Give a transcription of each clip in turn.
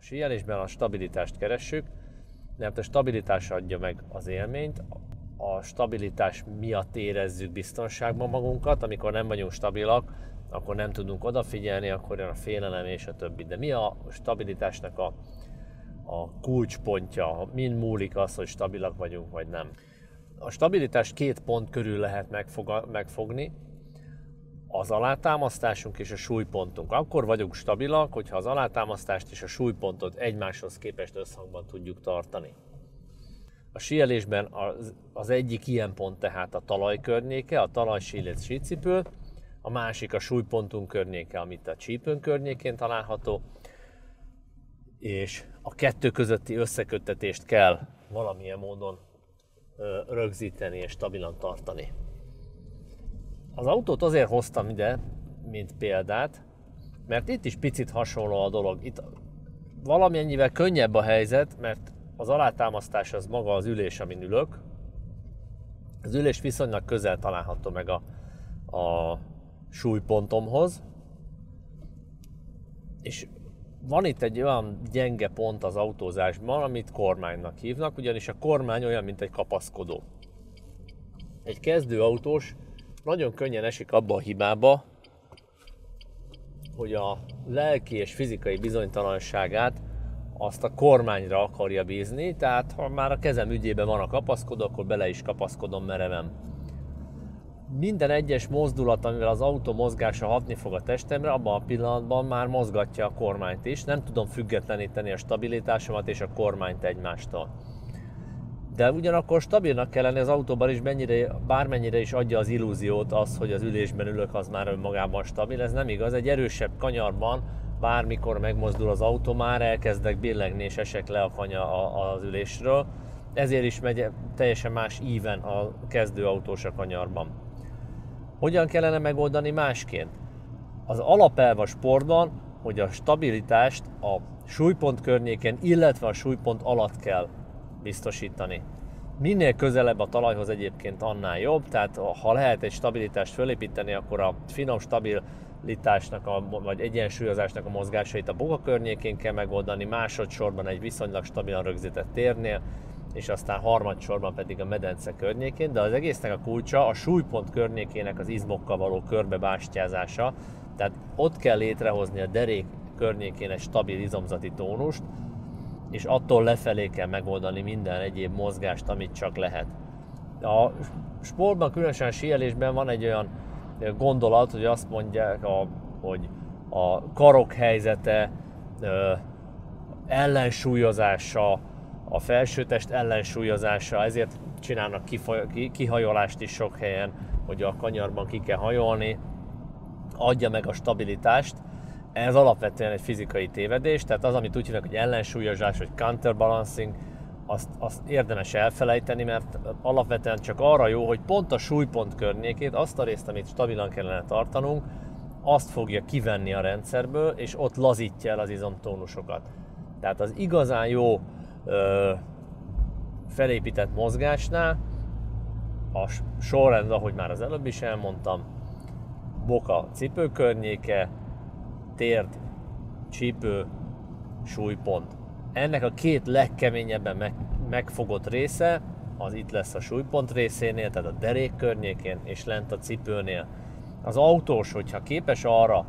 síelésben a stabilitást keressük, mert a stabilitás adja meg az élményt, a stabilitás miatt érezzük biztonságban magunkat, amikor nem vagyunk stabilak, akkor nem tudunk odafigyelni, akkor jön a félelem és a többi. De mi a stabilitásnak a kulcspontja, min múlik az, hogy stabilak vagyunk vagy nem? A stabilitást 2 pont körül lehet megfogni, az alátámasztásunk és a súlypontunk. Akkor vagyunk stabilak, hogyha az alátámasztást és a súlypontot egymáshoz képest összhangban tudjuk tartani. A síelésben az egyik ilyen pont tehát a talaj környéke, a talajsíléc sícipő, a másik a súlypontunk környéke, amit a csípőn környékén található, és a kettő közötti összeköttetést kell valamilyen módon rögzíteni és stabilan tartani. Az autót azért hoztam ide, mint példát, mert itt is picit hasonló a dolog. Itt valamennyivel könnyebb a helyzet, mert az alátámasztás az maga az ülés, amin ülök. Az ülés viszonylag közel található meg a súlypontomhoz. És van itt egy olyan gyenge pont az autózásban, amit kormánynak hívnak, ugyanis a kormány olyan, mint egy kapaszkodó. Egy kezdőautós nagyon könnyen esik abba a hibába, hogy a lelki és fizikai bizonytalanságát azt a kormányra akarja bízni, tehát ha már a kezem ügyében van a kapaszkodó, akkor bele is kapaszkodom mereven. Minden egyes mozdulat, amivel az autó mozgása hatni fog a testemre, abban a pillanatban már mozgatja a kormányt is, nem tudom függetleníteni a stabilitásomat és a kormányt egymástól. De ugyanakkor stabilnak kell lenni az autóban is, bármennyire is adja az illúziót az, hogy az ülésben ülök, az már önmagában stabil. Ez nem igaz, egy erősebb kanyarban bármikor megmozdul az autó, már elkezdek billegni és esek le az ülésről. Ezért is megy teljesen más íven a kezdőautós a kanyarban. Hogyan kellene megoldani másként? Az alapelv a sportban, hogy a stabilitást a súlypont környéken, illetve a súlypont alatt kell biztosítani. Minél közelebb a talajhoz egyébként annál jobb, tehát ha lehet egy stabilitást fölépíteni, akkor a finom stabilitásnak vagy egyensúlyozásnak a mozgásait a boga környékén kell megoldani, másodszorban egy viszonylag stabilan rögzített térnél, és aztán harmadsorban pedig a medence környékén, de az egésznek a kulcsa a súlypont környékének az izmokkal való körbebástyázása, tehát ott kell létrehozni a derék környékén egy stabil izomzati tónust, és attól lefelé kell megoldani minden egyéb mozgást, amit csak lehet. A sportban, különösen a síelésben van egy olyan gondolat, hogy azt mondják, hogy a karok helyzete, ellensúlyozása, a felsőtest ellensúlyozása, ezért csinálnak kihajolást is sok helyen, hogy a kanyarban ki kell hajolni, adja meg a stabilitást. Ez alapvetően egy fizikai tévedés, tehát az, amit úgy hívnak, hogy ellensúlyozás, vagy counterbalancing, azt érdemes elfelejteni, mert alapvetően csak arra jó, hogy pont a súlypont környékét, azt a részt, amit stabilan kellene tartanunk, azt fogja kivenni a rendszerből, és ott lazítja el az izomtónusokat. Tehát az igazán jó felépített mozgásnál a sorrend, ahogy már az előbb is elmondtam, boka, cipő környéke, térd, csípő, súlypont. Ennek a 2 legkeményebben megfogott része, az itt lesz a súlypont részénél, tehát a derék környékén és lent a cipőnél. Az autós, hogyha képes arra,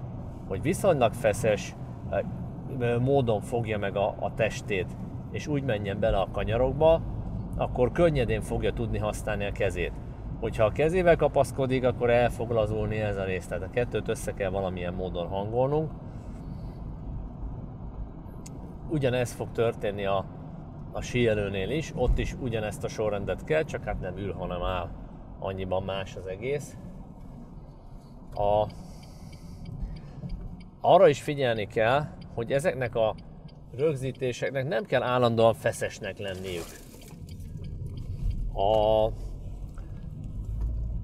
hogy viszonylag feszes módon fogja meg a testét, és úgy menjen bele a kanyarokba, akkor könnyedén fogja tudni használni a kezét. Hogyha a kezével kapaszkodik, akkor el fog lazulni ez a rész, tehát a kettőt össze kell valamilyen módon hangolnunk. Ugyanez fog történni a síelőnél is, ott is ugyanezt a sorrendet kell, csak hát nem ül, hanem áll. Annyiban más az egész. Arra is figyelni kell, hogy ezeknek a rögzítéseknek nem kell állandóan feszesnek lenniük.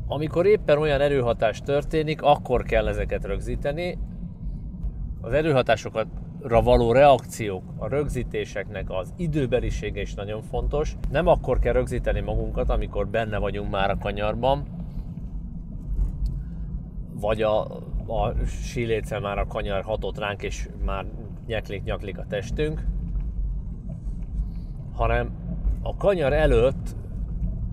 Amikor éppen olyan erőhatás történik, akkor kell ezeket rögzíteni. Az erőhatásokra való reakciók, a rögzítéseknek az időbelisége is nagyon fontos. Nem akkor kell rögzíteni magunkat, amikor benne vagyunk már a kanyarban, vagy a síléccel már a kanyar hatott ránk, és már nyaklik a testünk, hanem a kanyar előtt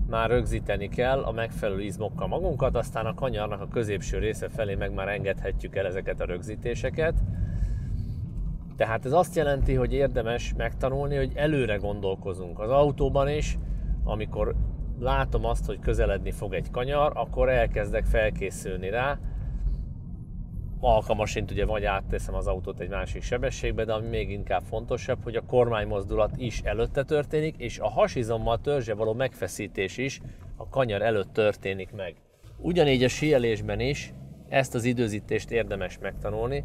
már rögzíteni kell a megfelelő izmokkal magunkat, aztán a kanyarnak a középső része felé meg már engedhetjük el ezeket a rögzítéseket. Tehát ez azt jelenti, hogy érdemes megtanulni, hogy előre gondolkozunk az autóban is, amikor látom azt, hogy közeledni fog egy kanyar, akkor elkezdek felkészülni rá. Alkalmasint ugye vagy átteszem az autót egy másik sebességbe, de ami még inkább fontosabb, hogy a kormánymozdulat is előtte történik, és a hasizommal törzse való megfeszítés is a kanyar előtt történik meg. Ugyanígy a síelésben is ezt az időzítést érdemes megtanulni,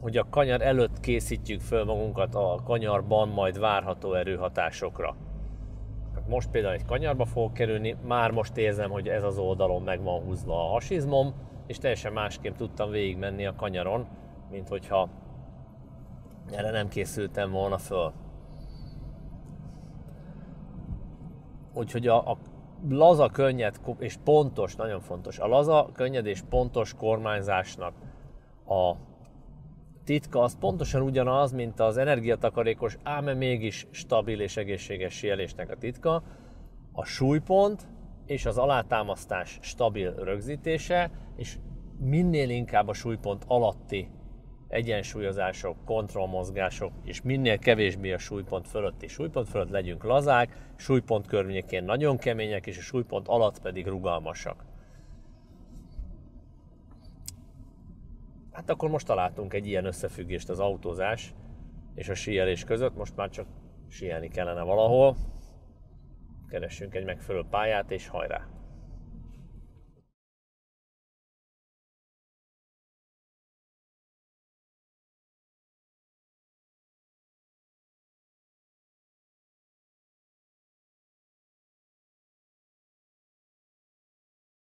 hogy a kanyar előtt készítjük föl magunkat a kanyarban majd várható erőhatásokra. Most például egy kanyarba fogok kerülni, már most érzem, hogy ez az oldalon meg van húzva a hasizmom, és teljesen másképp tudtam végigmenni a kanyaron, mint hogyha erre nem készültem volna föl. Úgyhogy a laza, könnyed és pontos, nagyon fontos, a laza, könnyed és pontos kormányzásnak a titka az pontosan ugyanaz, mint az energiatakarékos, ám mégis stabil és egészséges síelésnek a titka, a súlypont és az alátámasztás stabil rögzítése, és minél inkább a súlypont alatti egyensúlyozások, kontrollmozgások, és minél kevésbé a súlypont fölött legyünk lazák, súlypont környékén nagyon kemények, és a súlypont alatt pedig rugalmasak. Hát akkor most találtunk egy ilyen összefüggést az autózás és a síelés között, most már csak síelni kellene valahol. Keressünk egy megfelelő pályát és hajrá!